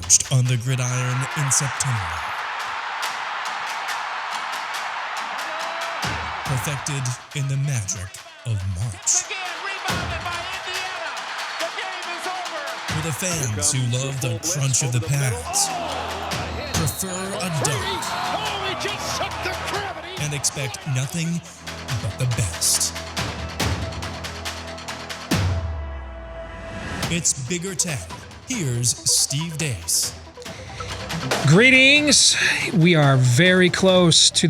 forged on the gridiron in September. Perfected in the magic of March. For the fans who love the crunch of the pads, prefer a dunk, and expect nothing but the best. It's Bigger Ten. Here's Steve Deace. Greetings. We are very close to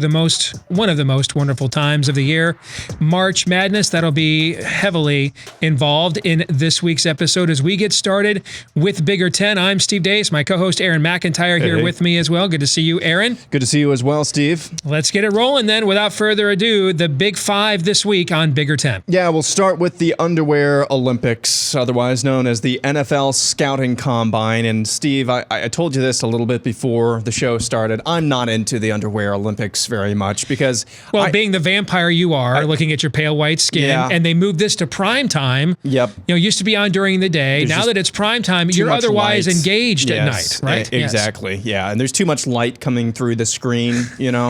one of the most wonderful times of the year, March Madness. That'll be heavily involved in this week's episode as we get started with Bigger Ten. I'm Steve Deace, my co-host Aaron McIntire here with me as well. Good to see you, Aaron. Good to see you as well, Steve. Let's get it rolling then. Without further ado, the Big Five this week on Bigger Ten. Yeah, we'll start with the Underwear Olympics, otherwise known as the NFL Scouting Combine. And Steve, I told you this a little bit before the show started. I'm not into the Underwear Olympics very much because... Well, being the vampire you are, looking at your pale white skin, and they moved this to prime time. Yep. You know, used to be on during the day. Now that it's prime time, you're otherwise engaged at night, right? Exactly, yeah. And there's too much light coming through the screen,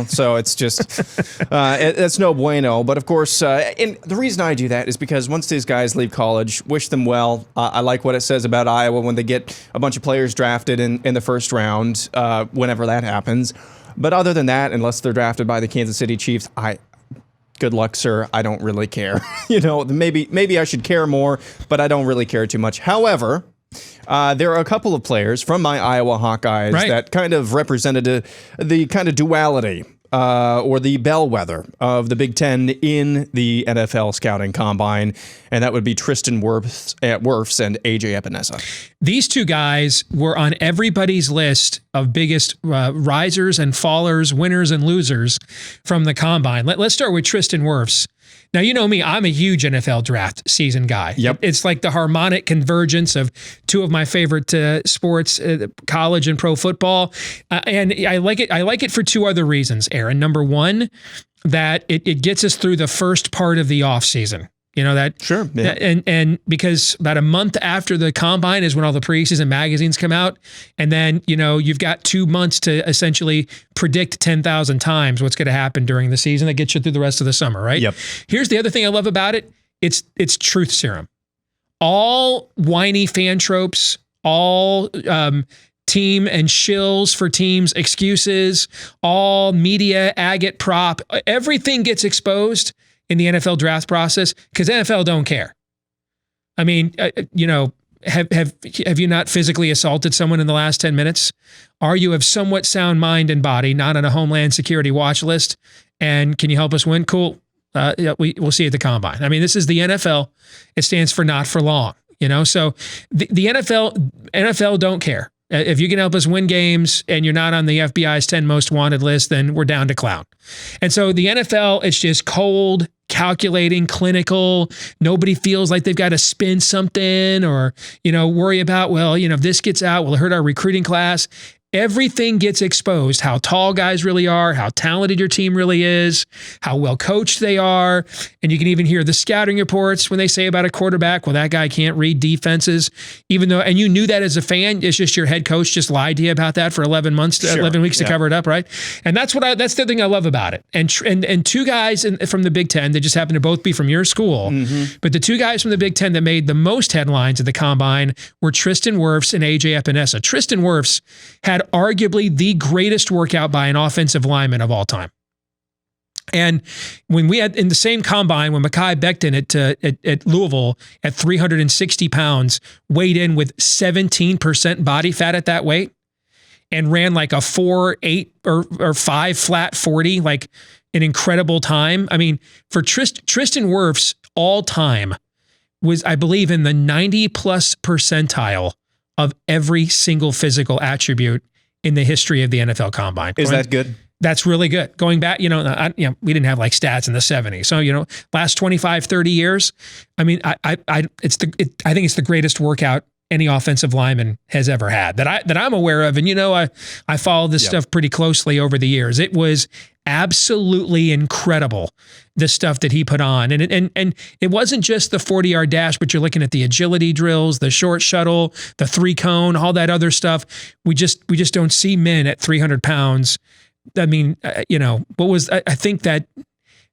so it's just... it's no bueno. But of course, and the reason I do that is because once these guys leave college, wish them well. I like what it says about Iowa when they get a bunch of players drafted in the first round, whenever that happens. But other than that, unless they're drafted by the Kansas City Chiefs, good luck, sir. I don't really care. Maybe I should care more, but I don't really care too much. However, there are a couple of players from my Iowa Hawkeyes that kind of represented the kind of duality or the bellwether of the Big Ten in the NFL Scouting Combine, and that would be Tristan Wirfs and AJ Epenesa. These two guys were on everybody's list of biggest risers and fallers, winners and losers from the Combine. Let's start with Tristan Wirfs. Now, you know me, I'm a huge NFL draft season guy. Yep. It's like the harmonic convergence of two of my favorite sports, college and pro football. And I like it. I like it for two other reasons, Aaron. Number one, that it gets us through the first part of the offseason. Sure. Yeah. And because about a month after the Combine is when all the preseason magazines come out. And then, you've got 2 months to essentially predict 10,000 times what's going to happen during the season. That gets you through the rest of the summer, right? Yep. Here's the other thing I love about it. It's truth serum. All whiny fan tropes, all team and shills for teams, excuses, all media, agate prop, everything gets exposed in the NFL draft process because NFL don't care. I mean, have you not physically assaulted someone in the last 10 minutes? Are you of somewhat sound mind and body, not on a Homeland Security watch list? And can you help us win? Cool. We'll see you at the Combine. I mean, this is the NFL. It stands for not for long, So the NFL don't care. If you can help us win games and you're not on the FBI's 10 most wanted list, then we're down to clown. And so the NFL, it's just cold, calculating, clinical. Nobody feels like they've got to spin something or, worry about, if this gets out, will it hurt our recruiting class? Everything gets exposed, how tall guys really are, how talented your team really is, how well coached they are. And you can even hear the scouting reports when they say about a quarterback, well, that guy can't read defenses, and you knew that as a fan. It's just your head coach just lied to you about that for 11 weeks to cover it up, right? And that's the thing I love about it. And two guys from the Big Ten, they just happen to both be from your school, but the two guys from the Big Ten that made the most headlines at the Combine were Tristan Wirfs and AJ Epenesa. Tristan Wirfs had arguably the greatest workout by an offensive lineman of all time. And when we had in the same Combine, when Mekhi Becton at Louisville at 360 pounds, weighed in with 17% body fat at that weight and ran like a 4.8 or 5 flat 40, like an incredible time. I mean, for Tristan Wirfs all time was, I believe, in the 90 plus percentile of every single physical attribute in the history of the NFL Combine. Is that good? That's really good. Going back, we didn't have like stats in the 70s. So, last 25, 30 years, I mean, I think it's the greatest workout any offensive lineman has ever had that I'm aware of. And, I followed this stuff pretty closely over the years. It was absolutely incredible, the stuff that he put on. And it wasn't just the 40-yard dash, but you're looking at the agility drills, the short shuttle, the 3-cone, all that other stuff. We just don't see men at 300 pounds. I mean, I think that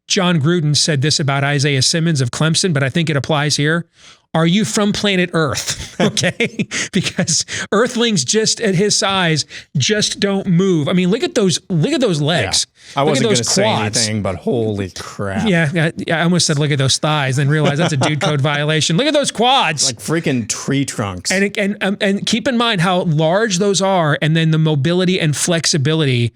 John Gruden said this about Isaiah Simmons of Clemson, but I think it applies here. Are you from planet Earth? Okay. Because Earthlings just at his size just don't move. I mean, look at those legs. Yeah. I wasn't going to say anything, but holy crap. Yeah. I almost said, look at those thighs, then realized that's a dude code violation. Look at those quads. Like freaking tree trunks. And keep in mind how large those are, and then the mobility and flexibility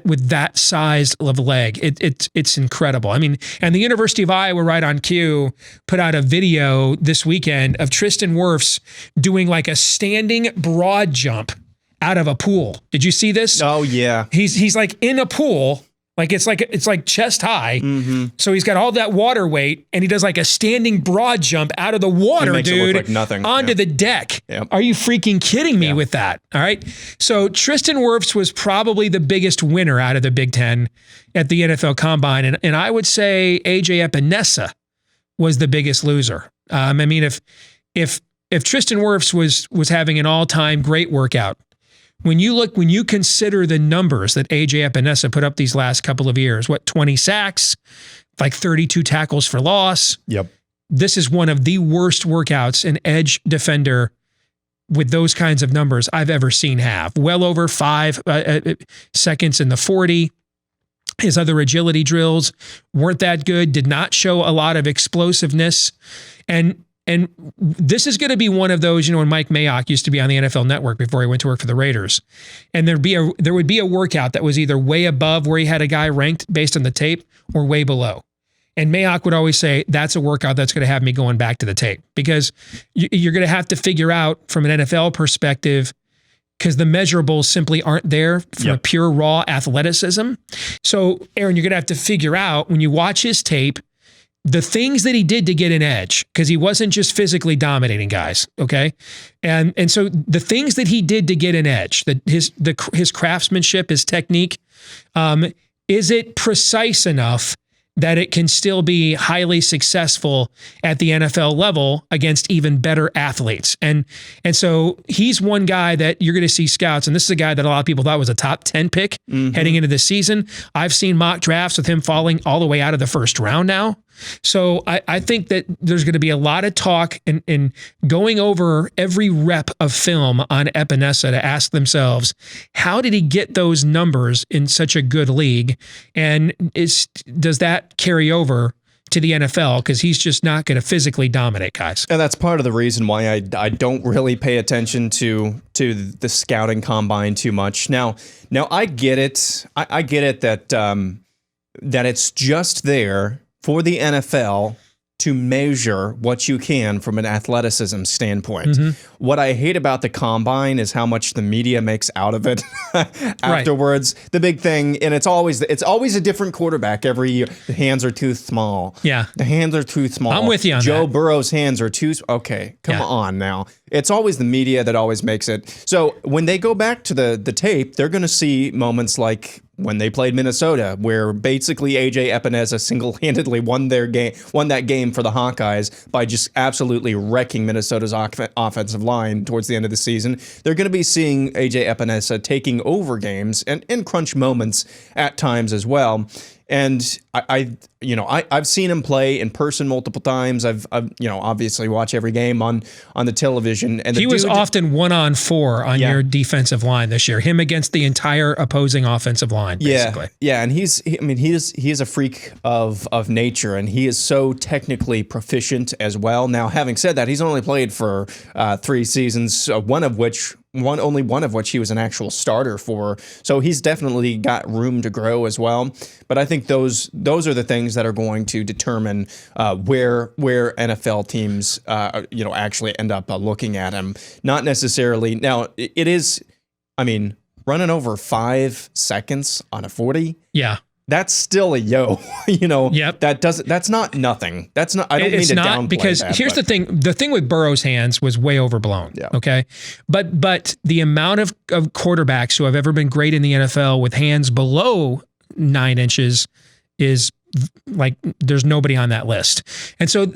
with that size of leg. It's incredible. I mean, and the University of Iowa, right on cue, put out a video this weekend of Tristan Wirfs doing like a standing broad jump out of a pool. Did you see this? Oh yeah. He's like in a pool, like it's like chest high. Mm-hmm. So he's got all that water weight, and he does like a standing broad jump out of the water, makes dude, it look like nothing. Onto the deck. Yep. Are you freaking kidding me with that? All right. So Tristan Wirfs was probably the biggest winner out of the Big Ten at the NFL Combine, and I would say AJ Epinesa was the biggest loser. I mean, if Tristan Wirfs was having an all-time great workout, when you consider the numbers that AJ Epinesa put up these last couple of years, 20 sacks, like 32 tackles for loss. Yep. This is one of the worst workouts an edge defender with those kinds of numbers I've ever seen have. Well over 5 seconds in the 40. His other agility drills weren't that good, did not show a lot of explosiveness. And this is going to be one of those, when Mike Mayock used to be on the NFL Network before he went to work for the Raiders, and there would be a workout that was either way above where he had a guy ranked based on the tape or way below. And Mayock would always say, that's a workout that's going to have me going back to the tape, because you're going to have to figure out from an NFL perspective, because the measurables simply aren't there from a pure raw athleticism. So, Aaron, you're going to have to figure out when you watch his tape, the things that he did to get an edge, because he wasn't just physically dominating guys, okay? And so the things that he did to get an edge, that his craftsmanship, his technique, is it precise enough that it can still be highly successful at the NFL level against even better athletes? And so he's one guy that you're going to see scouts, and this is a guy that a lot of people thought was a top 10 pick heading into this season. I've seen mock drafts with him falling all the way out of the first round now. So I think that there's going to be a lot of talk and going over every rep of film on Epenesa to ask themselves, how did he get those numbers in such a good league? And does that carry over to the NFL? Because he's just not going to physically dominate guys. And that's part of the reason why I don't really pay attention to the scouting combine too much. Now I get it. I get it that it's just there for the NFL to measure what you can from an athleticism standpoint. Mm-hmm. What I hate about the combine is how much the media makes out of it afterwards. Right. The big thing, and it's always a different quarterback every year. The hands are too small. Yeah. The hands are too small. I'm with you on Joe that. Burrow's hands are too... Okay, come on now. It's always the media that always makes it. So when they go back to the tape, they're going to see moments like when they played Minnesota, where basically AJ Epinesa single-handedly won that game for the Hawkeyes by just absolutely wrecking Minnesota's offensive line towards the end of the season. They're going to be seeing AJ Epinesa taking over games and in crunch moments at times as well. And I've seen him play in person multiple times. I've obviously watch every game on the television. And he was often 1-on-4 on your defensive line this year. Him against the entire opposing offensive line, basically. Yeah, and he is a freak of nature, and he is so technically proficient as well. Now, having said that, he's only played for 3 seasons, only one of which he was an actual starter for. So he's definitely got room to grow as well. But I think those are the things that are going to determine where NFL teams actually end up looking at him. Not necessarily. Now it is, running over 5 seconds on a 40. Yeah. that's still a yo. Yep. That's not nothing. That's not. I don't mean to downplay because that, here's the thing. The thing with Burrow's hands was way overblown. Yeah. Okay, but the amount of quarterbacks who have ever been great in the NFL with hands below 9 inches is like there's nobody on that list. And so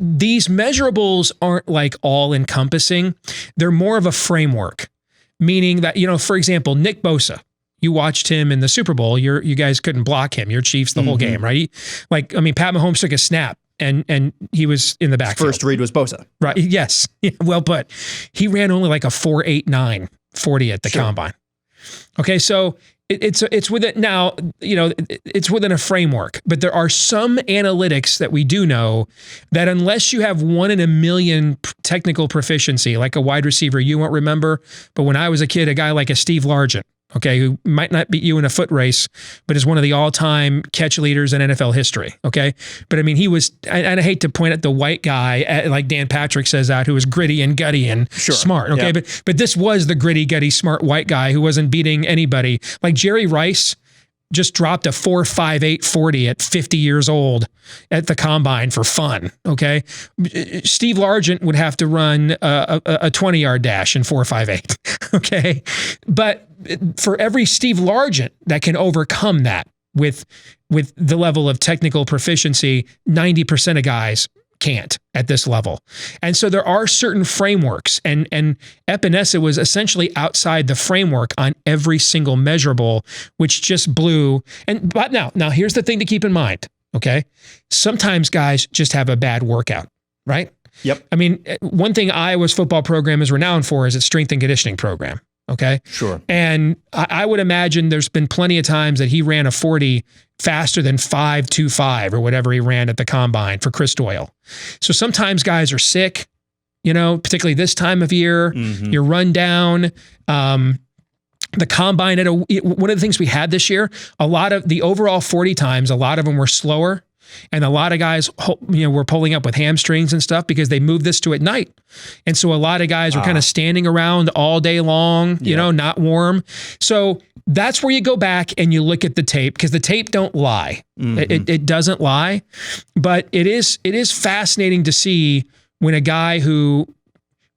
these measurables aren't like all encompassing. They're more of a framework, meaning that, for example, Nick Bosa, you watched him in the Super Bowl. You guys couldn't block him. Your Chiefs the whole game, right? Pat Mahomes took a snap and he was in the backfield. First read was Bosa. Right. Yes. Well put. He ran only like a 4.89 40 at the combine. Okay. So it's within now, it's within a framework, but there are some analytics that we do know that unless you have 1 in a million technical proficiency, like a wide receiver, you won't remember. But when I was a kid, a guy like a Steve Largent, okay, who might not beat you in a foot race, but is one of the all-time catch leaders in NFL history, okay? But I mean, he was, and I hate to point at the white guy, like Dan Patrick says that, who was gritty and gutty and smart, okay? Yeah. But this was the gritty, gutty, smart white guy who wasn't beating anybody. Like Jerry Rice just dropped a 4.58 40 at 50 years old at the combine for fun, okay? Steve Largent would have to run a 20-yard dash in 4.58, okay? But for every Steve Largent that can overcome that with the level of technical proficiency, 90% of guys can't at this level. And so there are certain frameworks, and Epenesa was essentially outside the framework on every single measurable, which just blew. But now here's the thing to keep in mind, okay? Sometimes guys just have a bad workout, right? Yep. I mean, one thing Iowa's football program is renowned for is its strength and conditioning program. Okay. Sure. And I would imagine there's been plenty of times that he ran a 40 faster than 5.25 or whatever he ran at the combine for Chris Doyle. So sometimes guys are sick, particularly this time of year. Mm-hmm. You're run down. The combine one of the things we had this year, a lot of the overall 40 times, a lot of them were slower. And a lot of guys, were pulling up with hamstrings and stuff because they moved this to at night. And so a lot of guys were kind of standing around all day long, not warm. So that's where you go back and you look at the tape, because the tape don't lie. Mm-hmm. It doesn't lie. But it is fascinating to see when a guy who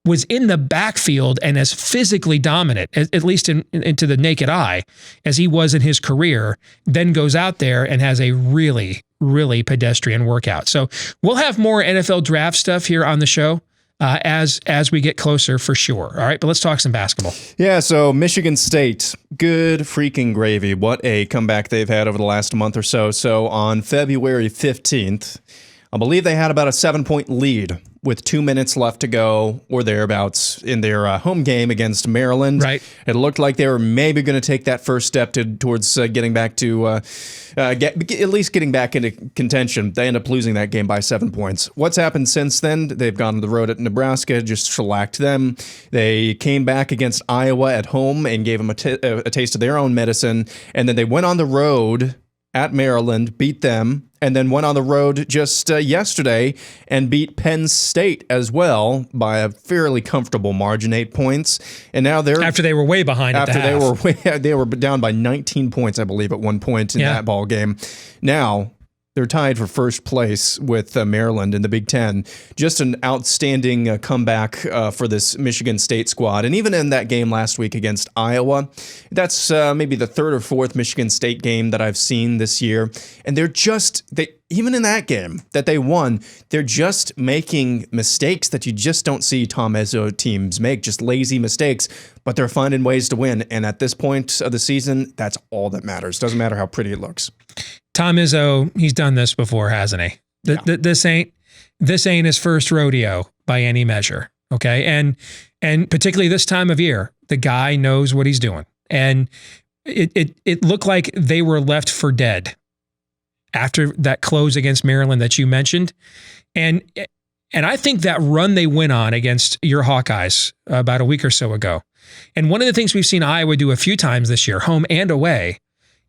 was in the backfield and as physically dominant, at least into the naked eye, as he was in his career, then goes out there and has a really, really pedestrian workout. So we'll have more NFL draft stuff here on the show as we get closer for sure. All right, but let's talk some basketball. Yeah, so Michigan State, good freaking gravy. What a comeback they've had over the last month or so. So on February 15th, I believe they had about a 7-point lead with 2 minutes left to go or thereabouts in their home game against Maryland. Right. It looked like they were maybe going to take that first step towards getting back to at least getting back into contention. They end up losing that game by 7 points. What's happened since then? They've gone to the road at Nebraska, just shellacked them. They came back against Iowa at home and gave them a taste of their own medicine. And then they went on the road at Maryland, beat them, and then went on the road just yesterday and beat Penn State as well by a fairly comfortable margin, 8 points. And now they're after they were way behind. They were down by 19 points, I believe, at one point in that ball game. Now they're tied for first place with Maryland in the Big Ten. Just an outstanding comeback for this Michigan State squad. And even in that game last week against Iowa, that's maybe the third or fourth Michigan State game that I've seen this year. And even in that game that they won, they're just making mistakes that you just don't see Tom Izzo teams make, just lazy mistakes, but they're finding ways to win. And at this point of the season, that's all that matters. Doesn't matter how pretty it looks. Tom Izzo, he's done this before, hasn't he? This ain't his first rodeo by any measure. Okay. And particularly this time of year, the guy knows what he's doing. And it looked like they were left for dead after that close against Maryland that you mentioned. And I think that run they went on against your Hawkeyes about a week or so ago. And one of the things we've seen Iowa do a few times this year, home and away,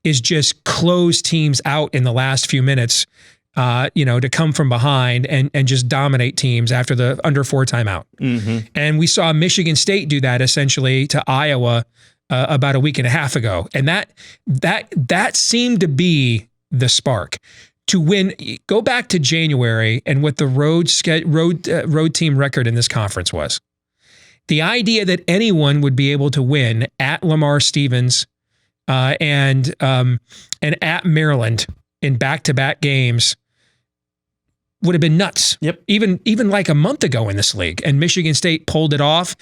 is just close teams out in the last few minutes, to come from behind and just dominate teams after the under 4 timeout. Mm-hmm. And we saw Michigan State do that essentially to Iowa about a week and a half ago, and that seemed to be the spark to win. Go back to January and what the road team record in this conference was. The idea that anyone would be able to win at Lamar Stevens and at Maryland in back-to-back games would have been nuts. Yep. Even like a month ago in this league, and Michigan State pulled it off.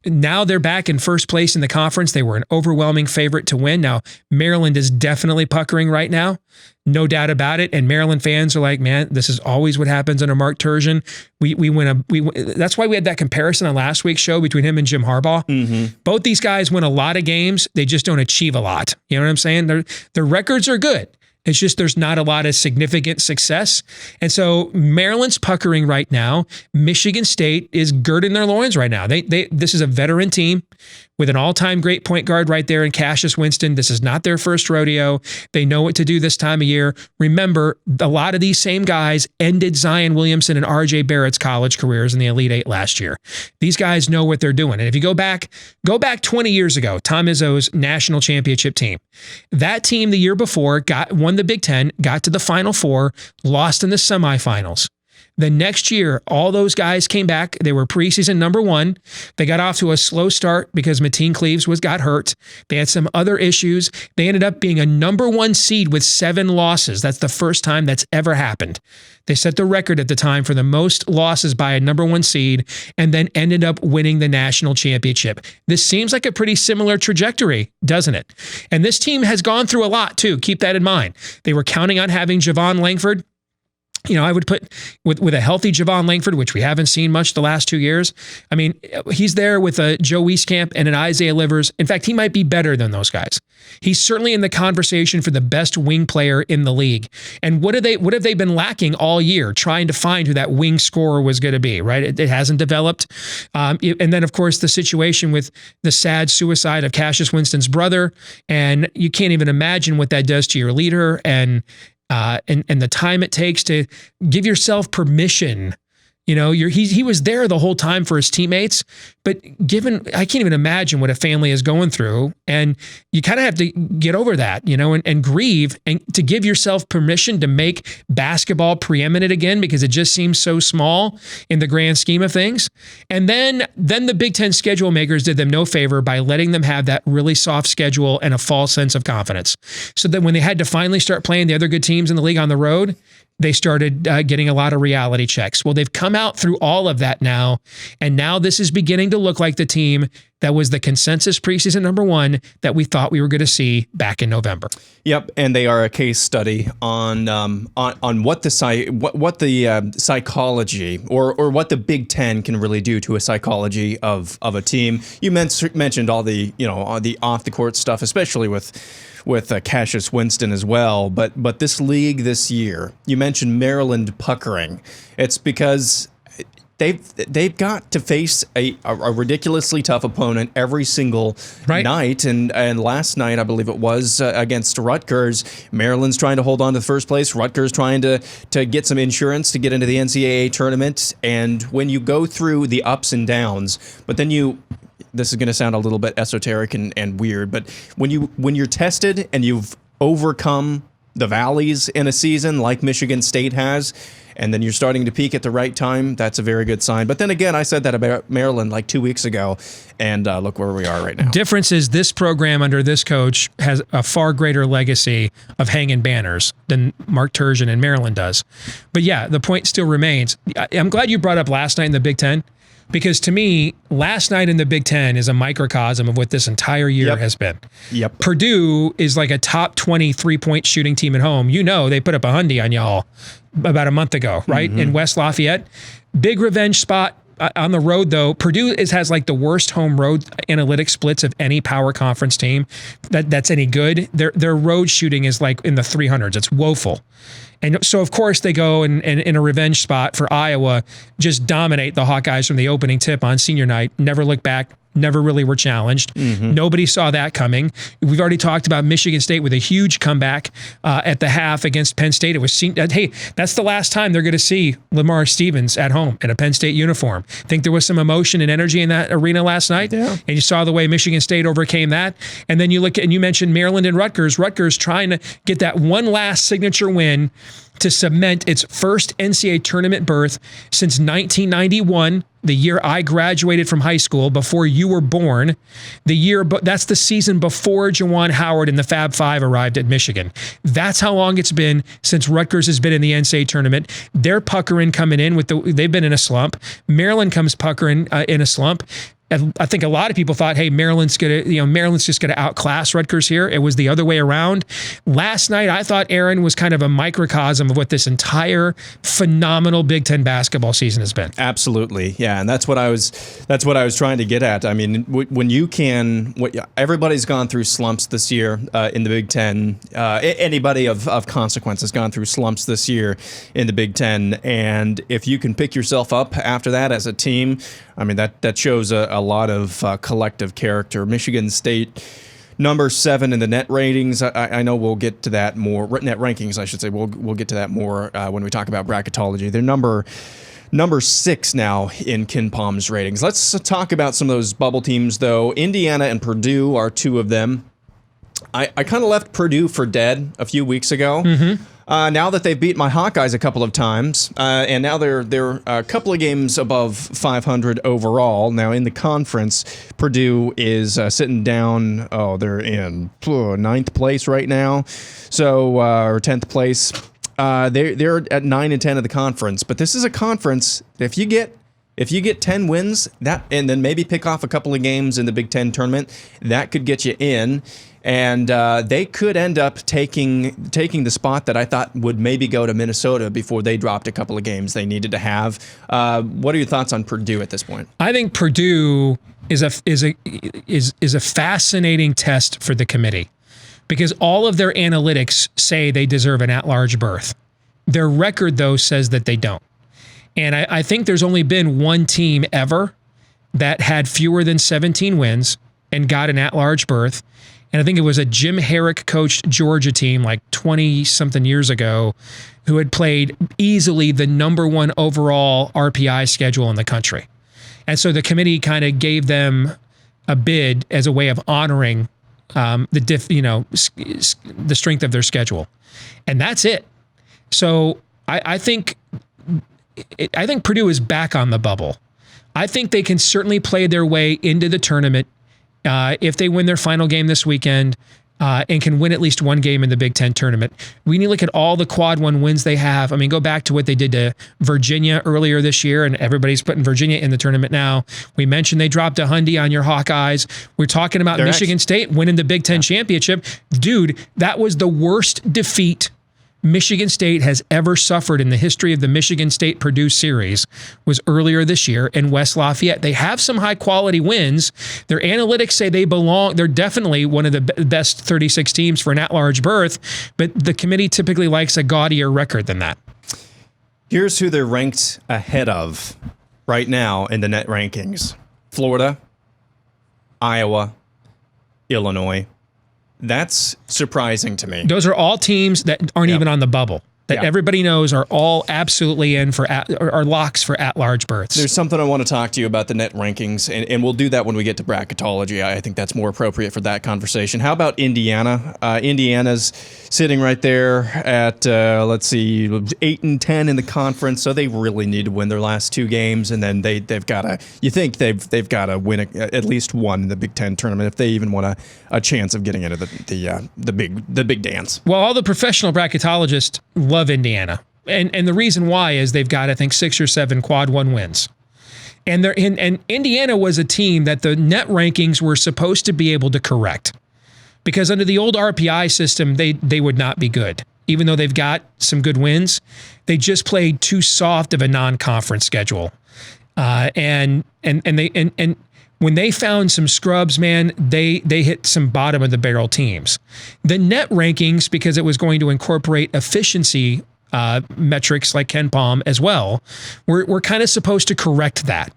Now they're back in first place in the conference. They were an overwhelming favorite to win. Now Maryland is definitely puckering right now, no doubt about it. And Maryland fans are like, man, this is always what happens under Mark Turgeon. That's why we had that comparison on last week's show between him and Jim Harbaugh. Mm-hmm. Both these guys win a lot of games. They just don't achieve a lot. You know what I'm saying? Their records are good. It's just there's not a lot of significant success. And so Maryland's puckering right now. Michigan State is girding their loins right now. This is a veteran team with an all-time great point guard right there in Cassius Winston. This is not their first rodeo. They know what to do this time of year. Remember, a lot of these same guys ended Zion Williamson and RJ Barrett's college careers in the Elite Eight last year. These guys know what they're doing. And if you go back 20 years ago, Tom Izzo's national championship team, that team the year before won the Big Ten, got to the Final Four, lost in the semifinals. The next year, all those guys came back. They were preseason number one. They got off to a slow start because Mateen Cleaves got hurt. They had some other issues. They ended up being a number one seed with 7 losses. That's the first time that's ever happened. They set the record at the time for the most losses by a number one seed and then ended up winning the national championship. This seems like a pretty similar trajectory, doesn't it? And this team has gone through a lot too. Keep that in mind. They were counting on having Javon Langford. You know, I would put with a healthy Javon Langford, which we haven't seen much the last 2 years. I mean, he's there with a Joe Wieskamp and an Isaiah Livers. In fact, he might be better than those guys. He's certainly in the conversation for the best wing player in the league. And what have they been lacking all year, trying to find who that wing scorer was going to be, right? It hasn't developed. And then, of course, the situation with the sad suicide of Cassius Winston's brother. And you can't even imagine what that does to your leader and the time it takes to give yourself permission. You know, he was there the whole time for his teammates, but I can't even imagine what a family is going through. And you kind of have to get over that, you know, and grieve and to give yourself permission to make basketball preeminent again, because it just seems so small in the grand scheme of things. And then the Big Ten schedule makers did them no favor by letting them have that really soft schedule and a false sense of confidence. So that when they had to finally start playing the other good teams in the league on the road, they started getting a lot of reality checks. Well, they've come out through all of that now, and now this is beginning to look like the team that was the consensus preseason number one that we thought we were going to see back in November. Yep, and they are a case study on what the psychology or what the Big Ten can really do to a psychology of a team. You mentioned all the off the court stuff, especially with Cassius Winston as well. But this league this year, you mentioned Maryland puckering. It's because they've got to face a ridiculously tough opponent every single night. And last night, I believe it was against Rutgers, Maryland's trying to hold on to first place. Rutgers trying to get some insurance to get into the NCAA tournament. And when you go through the ups and downs, but then this is going to sound a little bit esoteric and weird, but when you're tested and you've overcome the valleys in a season like Michigan State has, and then you're starting to peak at the right time, that's a very good sign. But then again, I said that about Maryland like 2 weeks ago, and look where we are right now. Difference is this program under this coach has a far greater legacy of hanging banners than Mark Turgeon in Maryland does. But yeah, the point still remains. I'm glad you brought up last night in the Big Ten, because to me, last night in the Big Ten is a microcosm of what this entire year has been. Yep. Purdue is like a top 20 3-point shooting team at home. You know, they put up a hundy on y'all about a month ago, right? Mm-hmm. In West Lafayette. Big revenge spot on the road, though. Purdue has like the worst home road analytic splits of any power conference team that's any good. Their road shooting is like in the 300s. It's woeful. And so, of course, they go and in a revenge spot for Iowa, just dominate the Hawkeyes from the opening tip on senior night, never look back, never really were challenged. Nobody saw that coming. We've already talked about Michigan State with a huge comeback at the half against Penn State. It was seen, hey, that's the last time they're going to see Lamar Stevens at home in a Penn State uniform. I think there was some emotion and energy in that arena last night. Yeah. And you saw the way Michigan State overcame that. And then you look at, and you mentioned Maryland and Rutgers. Rutgers trying to get that one last signature win to cement its first NCAA tournament berth since 1991, the year I graduated from high school, before you were born. That's the season before Juwan Howard and the Fab Five arrived at Michigan. That's how long it's been since Rutgers has been in the NCAA tournament. They're puckering coming in they've been in a slump. Maryland comes puckering in a slump. I think a lot of people thought, hey, Maryland's just gonna outclass Rutgers here. It was the other way around. Last night, I thought Aaron was kind of a microcosm of what this entire phenomenal Big Ten basketball season has been. Absolutely, yeah, and that's what I was trying to get at. I mean, everybody's gone through slumps this year in the Big Ten. Anybody of consequence has gone through slumps this year in the Big Ten, and if you can pick yourself up after that as a team, I mean, that shows a lot of collective character. Michigan State, number 7 in the net ratings. I know we'll get to that more. Net rankings, I should say. We'll get to that more when we talk about bracketology. They're number 6 now in KenPom's ratings. Let's talk about some of those bubble teams, though. Indiana and Purdue are 2 of them. I kind of left Purdue for dead a few weeks ago. Now that they've beat my Hawkeyes a couple of times, and now they're a couple of games above 500 overall. Now in the conference, Purdue is sitting down. Oh, they're in 9th place right now, so or 10th place. They're at 9 and 10 of the conference. But this is a conference. If you get 10 wins, and then maybe pick off a couple of games in the Big Ten tournament, that could get you in. And they could end up taking the spot that I thought would maybe go to Minnesota before they dropped a couple of games they needed to have. What are your thoughts on Purdue at this point? I think Purdue is a fascinating test for the committee, because all of their analytics say they deserve an at-large berth. Their record, though, says that they don't. And I think there's only been one team ever that had fewer than 17 wins and got an at-large berth. And I think it was a Jim Herrick coached Georgia team like 20-something years ago who had played easily the number 1 overall RPI schedule in the country. And so the committee kind of gave them a bid as a way of honoring the strength of their schedule. And that's it. So I think Purdue is back on the bubble. I think they can certainly play their way into the tournament if they win their final game this weekend and can win at least one game in the Big Ten tournament. We need to look at all the quad 1 wins they have. I mean, go back to what they did to Virginia earlier this year, and everybody's putting Virginia in the tournament now. We mentioned they dropped a Hundy on your Hawkeyes. We're talking about Michigan State winning the Big Ten championship. Dude, that was the worst defeat Michigan State has ever suffered in the history of the Michigan State-Purdue series, was earlier this year in West Lafayette. They have some high-quality wins. Their analytics say they're definitely one of the best 36 teams for an at-large berth, but the committee typically likes a gaudier record than that. Here's who they're ranked ahead of right now in the net rankings. Florida, Iowa, Illinois. That's surprising to me. Those are all teams that aren't even on the bubble, that everybody knows are all absolutely in for are locks for at-large berths. There's something I want to talk to you about the net rankings, and we'll do that when we get to bracketology. I think that's more appropriate for that conversation. How about Indiana? Indiana's sitting right there at, 8 and 10 in the conference, so they really need to win their last 2 games, and then they've got to win at least one in the Big Ten tournament if they even want a chance of getting into the big dance. Well, all the professional bracketologists love Indiana. And the reason why is they've got, I think, 6 or 7 quad 1 wins. And Indiana was a team that the net rankings were supposed to be able to correct. Because under the old RPI system, they would not be good. Even though they've got some good wins, they just played too soft of a non-conference schedule. And when they found some scrubs, man, they hit some bottom of the barrel teams. The net rankings, because it was going to incorporate efficiency metrics like KenPom as well, we're kind of supposed to correct that.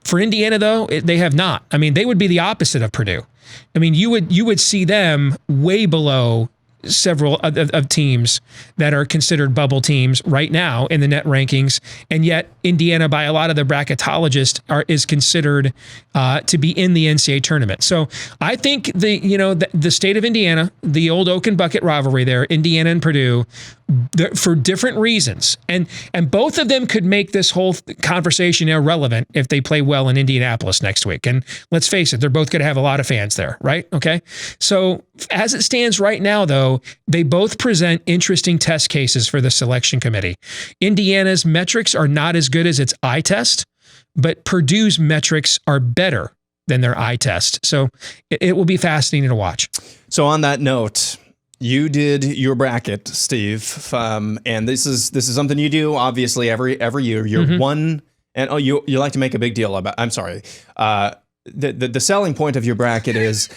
For Indiana, though, they have not. I mean, they would be the opposite of Purdue. I mean, you would see them way below several of teams that are considered bubble teams right now in the net rankings, and yet Indiana, by a lot of the bracketologists, is considered to be in the NCAA tournament. So I think the state of Indiana, the old Oak and Bucket rivalry there, Indiana and Purdue, for different reasons, and both of them could make this whole conversation irrelevant if they play well in Indianapolis next week. And let's face it, they're both going to have a lot of fans there, right? Okay. So as it stands right now, though, they both present interesting test cases for the selection committee. Indiana's metrics are not as good as its eye test, but Purdue's metrics are better than their eye test. So it will be fascinating to watch. So on that note, you did your bracket, Steve, and this is something you do obviously every year. You're one, and you like to make a big deal about. I'm sorry. The selling point of your bracket is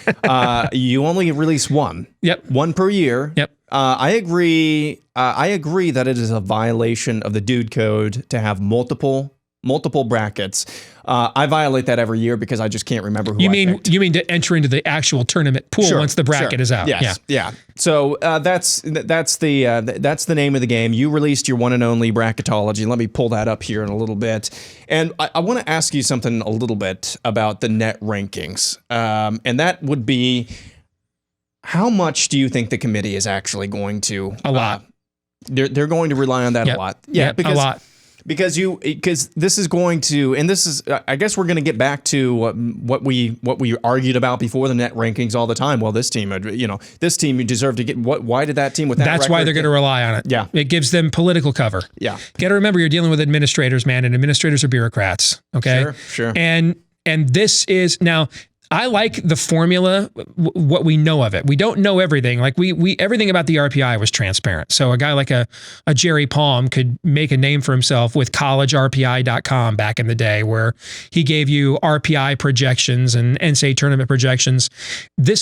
you only release one. Yep. One per year. Yep. I agree. I agree that it is a violation of the Dude Code to have multiple brackets. I violate that every year because I just can't remember who you I mean. picked. You mean to enter into the actual tournament pool once the bracket is out? Yes. Yeah. So that's the name of the game. You released your one and only Bracketology. Let me pull that up here in a little bit, and I want to ask you something a little bit about the net rankings, and that would be, how much do you think the committee is actually going to? A lot. They're going to rely on that a lot. Yeah, because, a lot. Because this is going to, and this is, I guess we're going to get back to what we argued about before the net rankings all the time. Well, this team, this team deserved to get, why did that team with that That's record why they're going to rely on it. Yeah. It gives them political cover. Yeah. Got to remember, you're dealing with administrators, man, and administrators are bureaucrats. Okay. Sure. And this is now, I like the formula, what we know of it. We don't know everything. Like we everything about the RPI was transparent. So a guy like a Jerry Palm could make a name for himself with collegerpi.com back in the day, where he gave you RPI projections and NCAA tournament projections.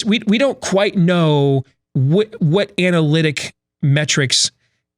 We don't quite know what analytic metrics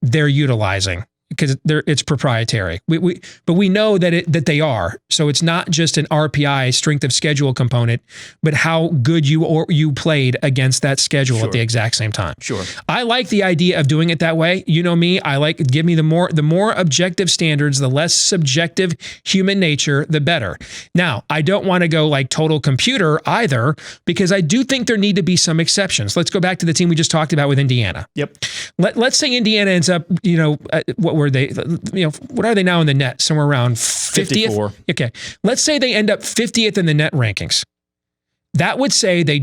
they're utilizing, because it's proprietary. But we know that they are. So it's not just an RPI, strength of schedule component, but how good you played against that schedule at the exact same time. Sure. I like the idea of doing it that way. You know me, give me the more objective standards, the less subjective human nature, the better. Now, I don't want to go like total computer either, because I do think there need to be some exceptions. Let's go back to the team we just talked about with Indiana. Yep. Let's say Indiana ends up, what were they? What are they now in the net? Somewhere around 50th? 54. Okay. Let's say they end up 50th in the net rankings. That would say they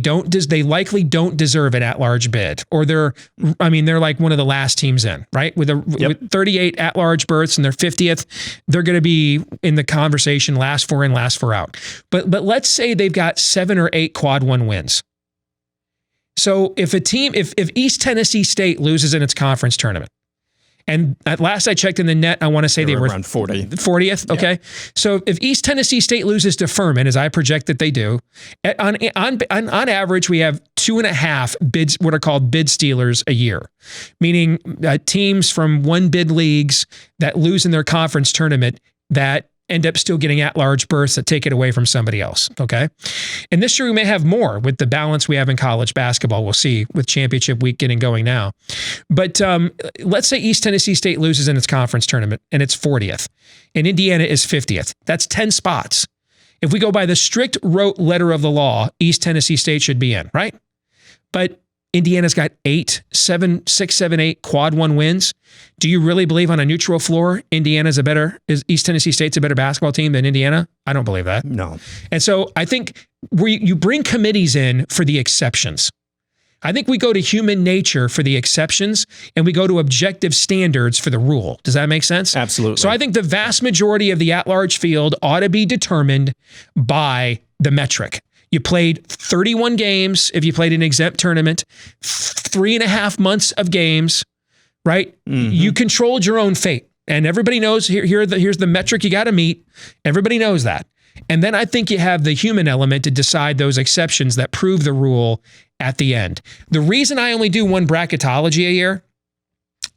likely don't deserve an at-large bid, or they're like one of the last teams in, right? With 38 at-large berths and they're 50th, they're going to be in the conversation, last four in, last four out. But let's say they've got 7 or 8 quad one wins. So if East Tennessee State loses in its conference tournament, and at last I checked in the net, I want to say they were around 40th. Okay. Yeah. So if East Tennessee State loses to Furman, as I project that they do, on average, we have 2.5 bids, what are called bid stealers a year, meaning teams from one bid leagues that lose in their conference tournament that end up still getting at-large berths that take it away from somebody else, okay? And this year we may have more with the balance we have in college basketball. We'll see with championship week getting going now. But let's say East Tennessee State loses in its conference tournament and it's 40th, and Indiana is 50th. That's 10 spots. If we go by the strict rote letter of the law, East Tennessee State should be in, right? But Indiana's got 6, 7, 8 quad one wins. Do you really believe on a neutral floor is East Tennessee State's a better basketball team than Indiana? I don't believe that. No. And so I think you bring committees in for the exceptions. I think we go to human nature for the exceptions, and we go to objective standards for the rule. Does that make sense? Absolutely. So I think the vast majority of the at-large field ought to be determined by the metric. You played 31 games if you played an exempt tournament, 3.5 months of games, right? Mm-hmm. You controlled your own fate. And everybody knows here's the metric you got to meet. Everybody knows that. And then I think you have the human element to decide those exceptions that prove the rule at the end. The reason I only do one bracketology a year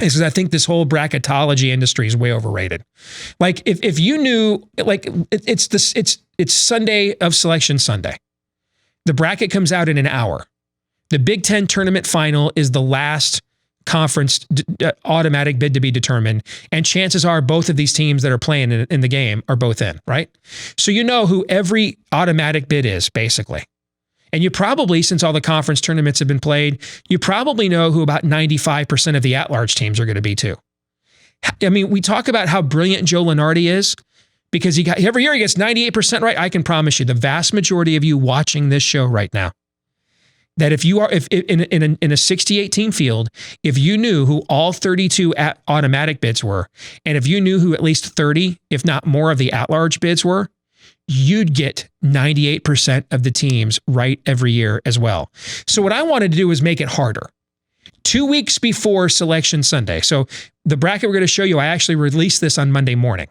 is because I think this whole bracketology industry is way overrated. Like if you knew, like it's Sunday of Selection Sunday. The bracket comes out in an hour. The Big Ten tournament final is the last conference automatic bid to be determined. And chances are both of these teams that are playing in the game are both in, right? So you know who every automatic bid is, basically. And you probably, since all the conference tournaments have been played, you probably know who about 95% of the at-large teams are going to be too. I mean, we talk about how brilliant Joe Lunardi is because every year he gets 98% right. I can promise you the vast majority of you watching this show right now, that if you are if in a 68 team field, if you knew who all 32 automatic bids were, and if you knew who at least 30, if not more, of the at-large bids were, you'd get 98% of the teams right every year as well. So what I wanted to do was make it harder. 2 weeks before Selection Sunday. So the bracket we're going to show you, I actually released this on Monday morning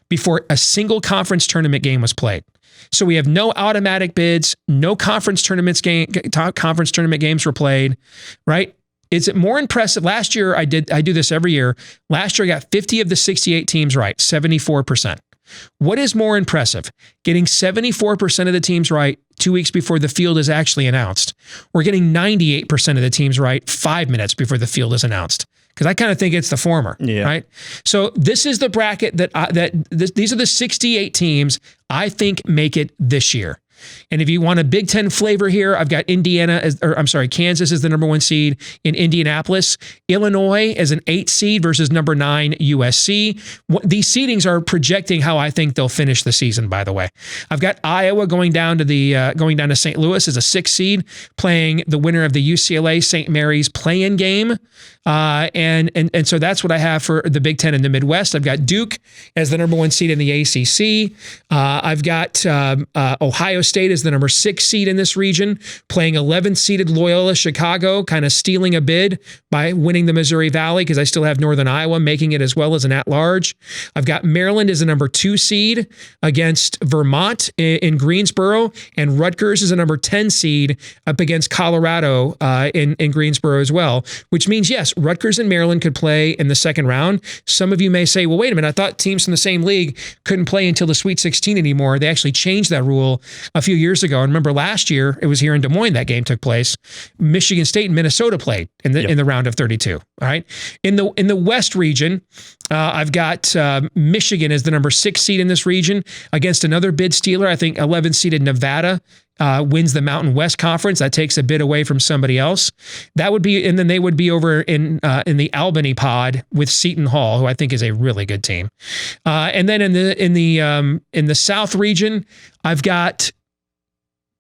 before a single conference tournament game was played. So we have no automatic bids, no conference tournament games were played, right? Is it more impressive? Last year, I do this every year. Last year, I got 50 of the 68 teams right, 74%. What is more impressive? Getting 74% of the teams right 2 weeks before the field is actually announced. We're getting 98% of the teams right 5 minutes before the field is announced. Because I kind of think it's the former, right? So this is the bracket these are the 68 teams I think make it this year. And if you want a Big Ten flavor here, I've got Kansas is the number 1 seed in Indianapolis. Illinois as an 8 seed versus number 9 USC. These seedings are projecting how I think they'll finish the season, by the way. I've got Iowa going down to St. Louis as a 6 seed, playing the winner of the UCLA St. Mary's play-in game. And so that's what I have for the Big Ten in the Midwest. I've got Duke as the number 1 seed in the ACC. I've got Ohio State as the number 6 seed in this region, playing 11th seeded Loyola Chicago, kind of stealing a bid by winning the Missouri Valley because I still have Northern Iowa making it as well as an at-large. I've got Maryland as a number 2 seed against Vermont in Greensboro, and Rutgers is a number 10 seed up against Colorado in Greensboro as well, which means, yes, Rutgers and Maryland could play in the second round. Some of you may say, well, wait a minute, I thought teams from the same league couldn't play until the Sweet 16 anymore. They actually changed that rule a few years ago. And remember last year, it was here in Des Moines that game took place. Michigan State and Minnesota played in the round of 32. All right. In the West region, I've got Michigan as the number 6 seed in this region against another bid stealer. I think 11th seeded Nevada wins the Mountain West Conference. That takes a bid away from somebody else. That would be, and then they would be over in the Albany pod with Seton Hall, who I think is a really good team. And then in the South region, I've got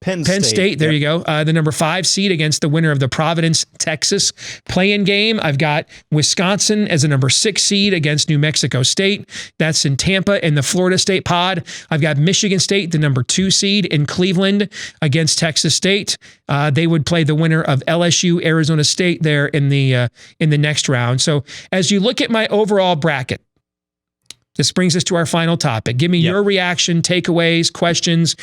Penn State. There you go. The number 5 seed against the winner of the Providence, Texas play-in game. I've got Wisconsin as a number 6 seed against New Mexico State. That's in Tampa in the Florida State pod. I've got Michigan State, the number 2 seed in Cleveland against Texas State. They would play the winner of LSU, Arizona State there in the next round. So as you look at my overall bracket, this brings us to our final topic. Give me your reaction, takeaways, questions,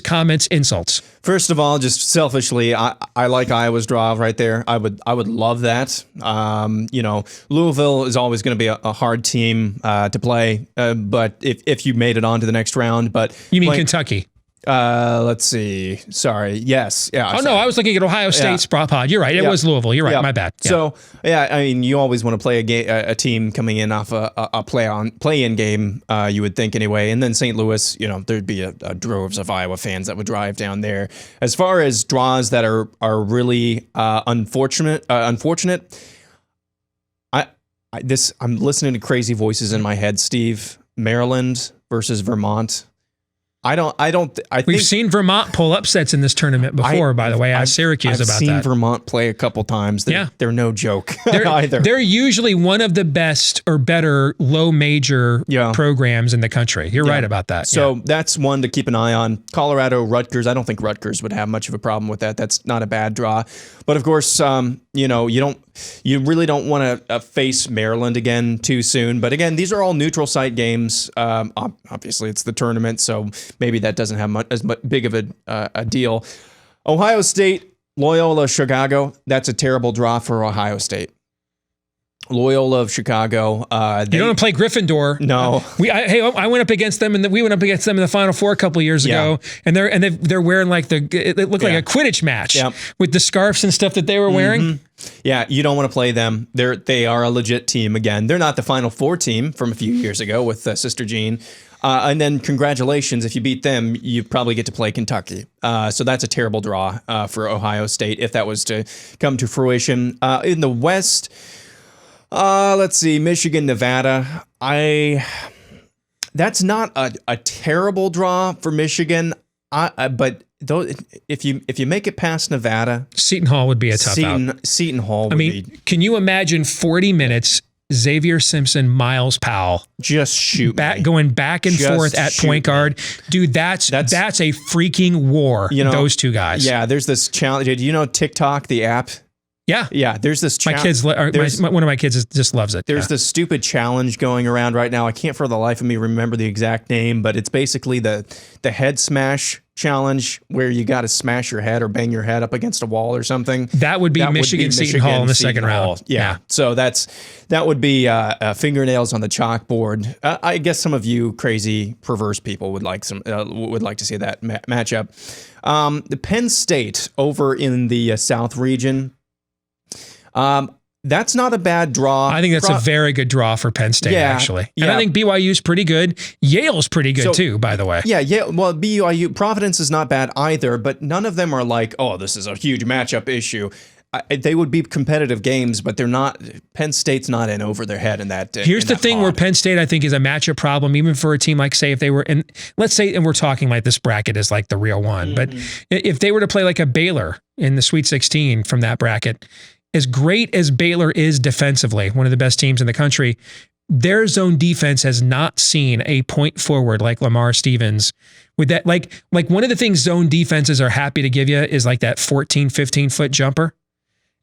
comments, insults. First of all, just selfishly, I like Iowa's draw right there. I would love that. Louisville is always going to be a hard team to play, but if you made it on to the next round, but you mean Kentucky? Let's see. Sorry. Yes. Yeah. No, I was looking at Ohio State's pod. You're right. It was Louisville. You're right. My bad. Yeah. So, I mean, you always want to play a team coming in off a play-in game, you would think anyway. And then St. Louis, there'd be a droves of Iowa fans that would drive down there. As far as draws that are really unfortunate, I'm listening to crazy voices in my head, Steve. Maryland versus Vermont. We've seen Vermont pull upsets in this tournament before, by the way. I asked Syracuse about that. I've seen Vermont play a couple times. They're no joke either. They're usually one of the best or better low major programs in the country. You're right about that. So that's one to keep an eye on. Colorado, Rutgers. I don't think Rutgers would have much of a problem with that. That's not a bad draw. But of course, you really don't want to face Maryland again too soon. But again, these are all neutral site games. Obviously, it's the tournament, so maybe that doesn't have as big of a deal. Ohio State, Loyola, Chicago. That's a terrible draw for Ohio State. Loyola of Chicago. You don't play Gryffindor. No. I went up against them, and we went up against them in the Final Four a couple of years ago, and they're wearing like it looked like a Quidditch match with the scarves and stuff that they were wearing. Yeah, you don't want to play them. They are a legit team again. They're not the Final Four team from a few years ago with Sister Jean. And then congratulations, if you beat them, you probably get to play Kentucky. So that's a terrible draw for Ohio State if that was to come to fruition. In the West, let's see, Michigan, Nevada. That's not a terrible draw for Michigan. But if you make it past Nevada, Seton Hall would be a tough out. Seton Hall would be. Can you imagine 40 minutes? Xavier Simpson, Miles Powell, just shoot going back and forth at point guard, dude. That's a freaking war. Those two guys. Yeah, there's this challenge. Do you know TikTok, the app? Yeah. There's this. One of my kids just loves it. There's this stupid challenge going around right now. I can't for the life of me remember the exact name, but it's basically the head smash challenge where you got to smash your head or bang your head up against a wall or something. That would be Michigan Seton Hall in the second round. Yeah. So that would be fingernails on the chalkboard. I guess some of you crazy perverse people would like to see that matchup. The Penn State over in the South region. That's not a bad draw. I think that's a very good draw for Penn State, actually. And I think BYU's pretty good. Yale's pretty good too, by the way. Yeah. Well, BYU, Providence is not bad either, but none of them are like, oh, this is a huge matchup issue. They would be competitive games, but they're not. Penn State's not in over their head in that. Here's the thing where Penn State, I think, is a matchup problem, even for a team like, say, if they were in, let's say, and we're talking like this bracket is like the real one, but if they were to play like a Baylor in the Sweet 16 from that bracket, as great as Baylor is defensively, one of the best teams in the country, their zone defense has not seen a point forward like Lamar Stevens. With that, like one of the things zone defenses are happy to give you is like that 14, 15-foot jumper.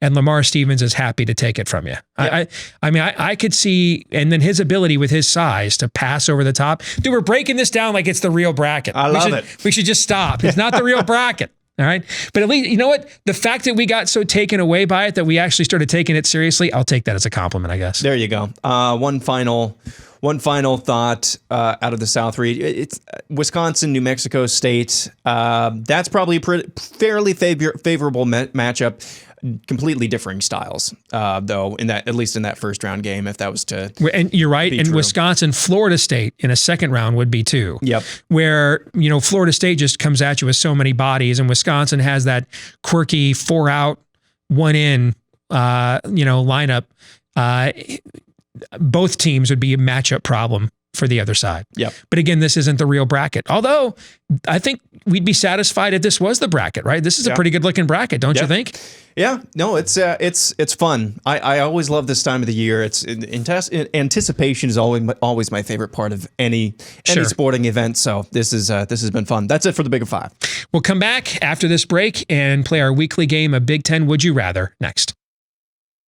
And Lamar Stevens is happy to take it from you. Yeah. I could see, and then his ability with his size to pass over the top. Dude, we're breaking this down like it's the real bracket. I love it. We should just stop. It's not the real bracket. All right. But at least, you know what? The fact that we got so taken away by it that we actually started taking it seriously, I'll take that as a compliment, I guess. There you go. One final thought out of the South region. It's Wisconsin, New Mexico State. That's probably a fairly favorable matchup. Completely differing styles, though, at least in that first round game, if that was to. And you're right. And Wisconsin, Florida State in a second round would be too. Yep. Where, Florida State just comes at you with so many bodies, and Wisconsin has that quirky 4 out, 1 in, lineup. Both teams would be a matchup problem for the other side. Yep. But again, this isn't the real bracket. Although I think we'd be satisfied if this was the bracket, right? This is a pretty good looking bracket, don't you think? Yeah, no, it's fun. I always love this time of the year. Anticipation is always my favorite part of any sporting event. So this has been fun. That's it for the Big of Five. We'll come back after this break and play our weekly game of Big Ten Would You Rather next.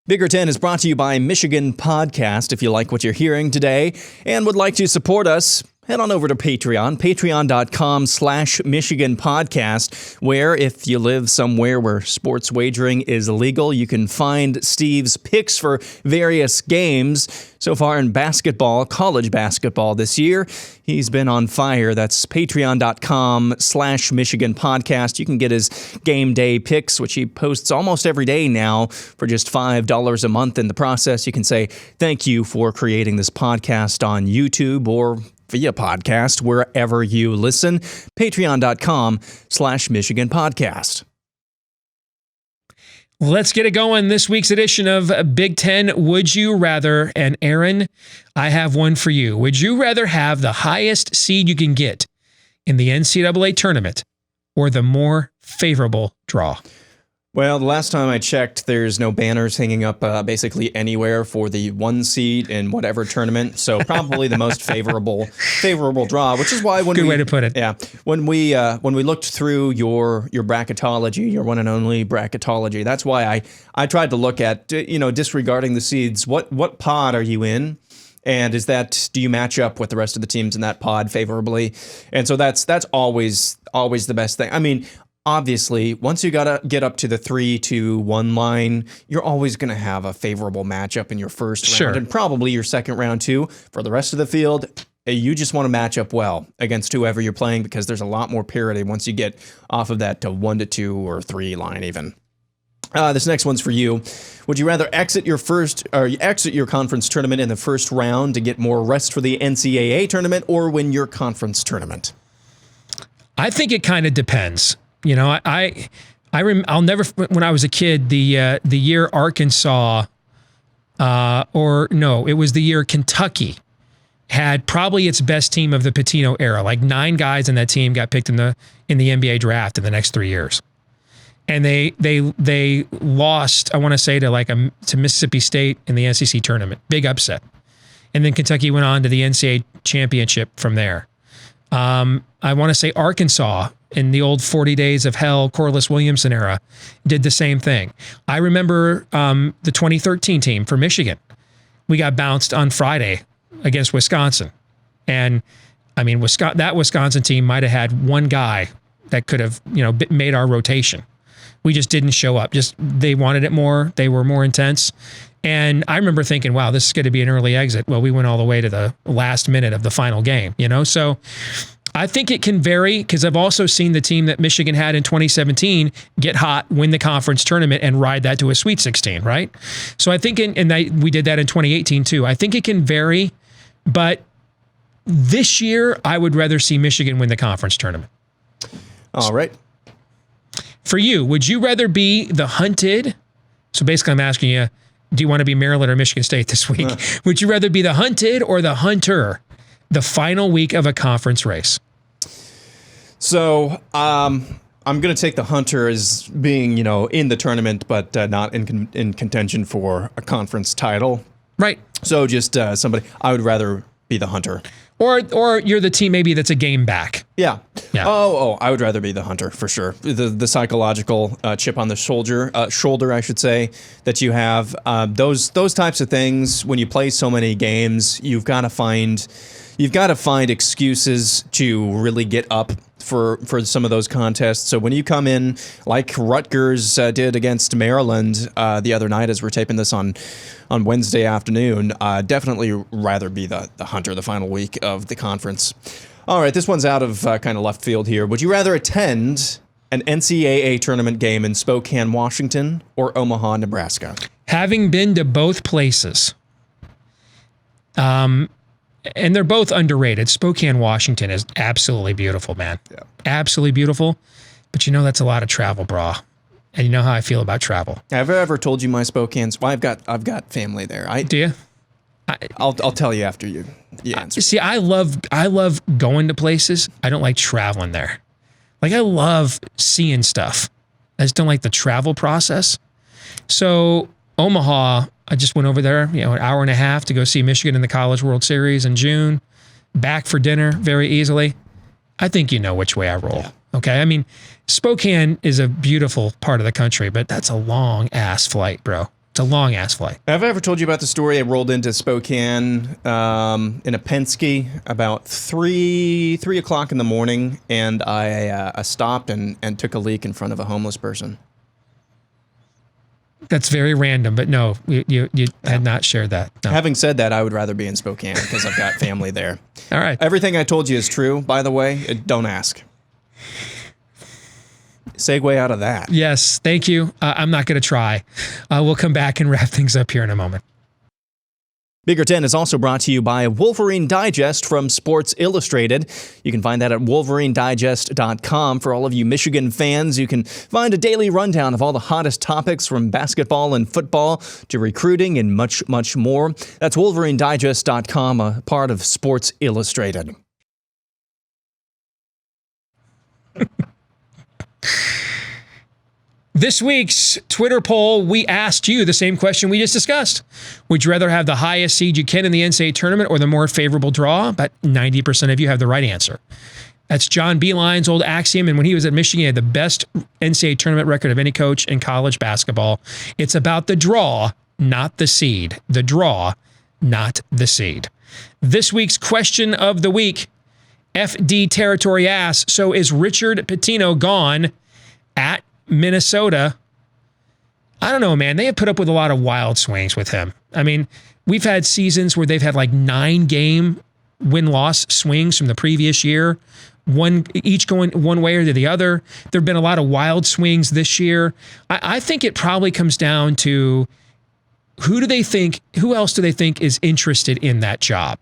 Bigger 10 is brought to you by Michigan Podcast. If you like what you're hearing today and would like to support us, head on over to Patreon, patreon.com/Michigan Podcast, where if you live somewhere where sports wagering is illegal, you can find Steve's picks for various games. So far in basketball, college basketball this year, he's been on fire. That's patreon.com/Michigan Podcast. You can get his game day picks, which he posts almost every day now for just $5 a month. In the process, you can say thank you for creating this podcast on YouTube or via podcast, wherever you listen. Patreon.com/Michigan Podcast. Let's get it going. This week's edition of Big Ten Would You Rather? And Aaron, I have one for you. Would you rather have the highest seed you can get in the NCAA tournament or the more favorable draw? Well, the last time I checked, there's no banners hanging up basically anywhere for the 1 seed in whatever tournament. So probably the most favorable draw, which is why good way to put it. Yeah, when we looked through your bracketology, your one and only bracketology, that's why I tried to look at disregarding the seeds. What pod are you in? And do you match up with the rest of the teams in that pod favorably? And so that's always the best thing. I mean, obviously, once you gotta get up to the 3-1 line, you're always gonna have a favorable matchup in your first round and probably your second round too. For the rest of the field, you just want to match up well against whoever you're playing because there's a lot more parity once you get off of that 1-2 or 3 line even. This next one's for you. Would you rather exit your conference tournament in the first round to get more rest for the NCAA tournament or win your conference tournament? I think it kind of depends. You know, I'll never, when I was a kid, the year Arkansas, it was the year Kentucky had probably its best team of the Pitino era. Like 9 guys in that team got picked in the NBA draft in the next 3 years. And they lost, I want to say, to Mississippi State in the SEC tournament. Big upset. And then Kentucky went on to the NCAA championship from there. I want to say Arkansas in the old 40 Days of Hell, Corliss Williamson era, did the same thing. I remember the 2013 team for Michigan. We got bounced on Friday against Wisconsin. And, I mean, that Wisconsin team might have had one guy that could have, made our rotation. We just didn't show up. They wanted it more. They were more intense. And I remember thinking, wow, this is going to be an early exit. Well, we went all the way to the last minute of the final game, So I think it can vary because I've also seen the team that Michigan had in 2017 get hot, win the conference tournament, and ride that to a Sweet 16, right? So I think, we did that in 2018 too. I think it can vary, but this year I would rather see Michigan win the conference tournament. All right. For you, would you rather be the hunted? So basically I'm asking you, do you want to be Maryland or Michigan State this week? Would you rather be the hunted or the hunter the final week of a conference race? So I'm going to take the hunter as being, in the tournament, but not in contention for a conference title. Right. So just somebody, I would rather be the hunter. Or you're the team maybe that's a game back. Yeah. Oh, I would rather be the hunter for sure. The psychological chip on the shoulder, I should say, that you have. Those types of things. When you play so many games, you've got to find excuses to really get up for some of those contests. So when you come in like Rutgers did against Maryland the other night, as we're taping this on Wednesday afternoon, definitely rather be the hunter the final week of the conference. All right, this one's out of kind of left field here. Would you rather attend an NCAA tournament game in Spokane, Washington, or Omaha, Nebraska? Having been to both places, and they're both underrated. Spokane, Washington is absolutely beautiful, man. Yeah. Absolutely beautiful. But that's a lot of travel, brah. And you know how I feel about travel. Have I ever told you my Spokane's? Well, I've got family there. Do you? I'll tell you after you answer. See, I love going to places. I don't like traveling there. Like, I love seeing stuff. I just don't like the travel process. So Omaha, I just went over there, an hour and a half to go see Michigan in the College World Series in June. Back for dinner very easily. I think you know which way I roll. Yeah. Okay? I mean, Spokane is a beautiful part of the country, but that's a long-ass flight, bro. It's a long-ass flight. Have I ever told you about the story? I rolled into Spokane in a Penske about 3 o'clock in the morning, and I stopped and took a leak in front of a homeless person. That's very random, but no, you had not shared that. No. Having said that, I would rather be in Spokane because I've got family there. All right. Everything I told you is true, by the way. Don't ask. Segue out of that. Yes, thank you. I'm not going to try. We'll come back and wrap things up here in a moment. Bigger 10 is also brought to you by Wolverine Digest from Sports Illustrated. You can find that at wolverinedigest.com. For all of you Michigan fans, you can find a daily rundown of all the hottest topics from basketball and football to recruiting and much, much more. That's wolverinedigest.com, a part of Sports Illustrated. This week's Twitter poll, we asked you the same question we just discussed. Would you rather have the highest seed you can in the NCAA tournament or the more favorable draw? About 90% of you have the right answer. That's John Beeline's old axiom, and when he was at Michigan, he had the best NCAA tournament record of any coach in college basketball. It's about the draw, not the seed. The draw, not the seed. This week's question of the week, FD Territory asks, so is Richard Pitino gone? at Minnesota. I don't know, man. They have put up with a lot of wild swings with him. I mean, we've had seasons where they've had like 9-game win-loss swings from the previous year, each going one way or the other. There have been a lot of wild swings this year. I think it probably comes down to who else do they think is interested in that job?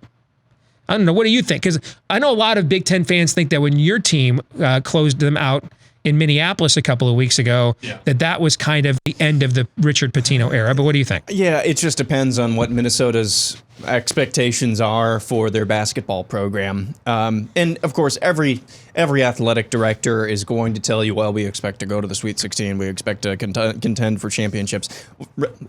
I don't know. What do you think? Because I know a lot of Big Ten fans think that when your team closed them out in Minneapolis a couple of weeks ago, that was kind of the end of the Richard Pitino era. But what do you think? Yeah, it just depends on what Minnesota's expectations are for their basketball program. And of course, every athletic director is going to tell you, well, we expect to go to the Sweet 16. We expect to contend for championships.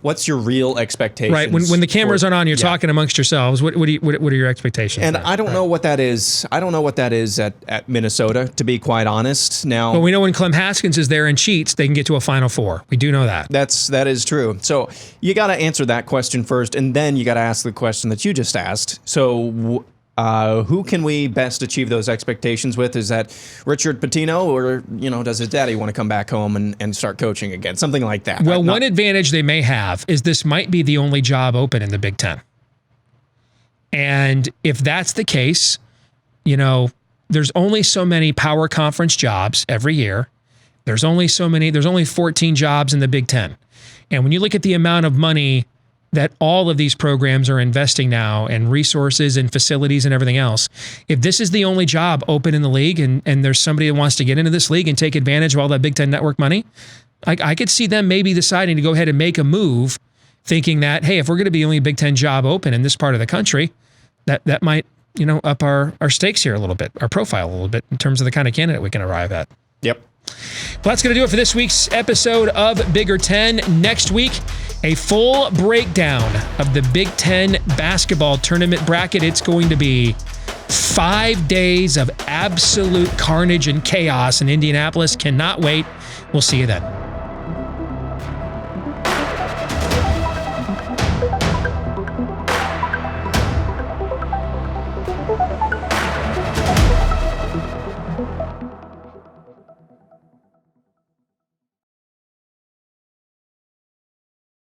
What's your real expectations? Right. When the cameras aren't on, you're talking amongst yourselves. What are your expectations? And I don't know what that is. I don't know what that is at Minnesota, to be quite honest. Now, well, we know when Clem Haskins is there and cheats, they can get to a Final Four. We do know that. That is true. So you got to answer that question first, and then you got to ask the question that you just asked. So who can we best achieve those expectations with? Is that Richard Pitino, or does his daddy want to come back home and start coaching again? Something like that. Well, one advantage they may have is this might be the only job open in the Big Ten. And if that's the case, there's only so many power conference jobs every year. There's only 14 jobs in the Big Ten. And when you look at the amount of money that all of these programs are investing now, and resources and facilities and everything else, if this is the only job open in the league, and there's somebody that wants to get into this league and take advantage of all that Big Ten network money, I could see them maybe deciding to go ahead and make a move, thinking that, hey, if we're going to be the only Big Ten job open in this part of the country, that might up our stakes here a little bit, our profile a little bit in terms of the kind of candidate we can arrive at. Yep. Well, that's going to do it for this week's episode of Bigger Ten. Next week, a full breakdown of the Big Ten basketball tournament bracket. It's going to be 5 days of absolute carnage and chaos in Indianapolis. Cannot wait. We'll see you then.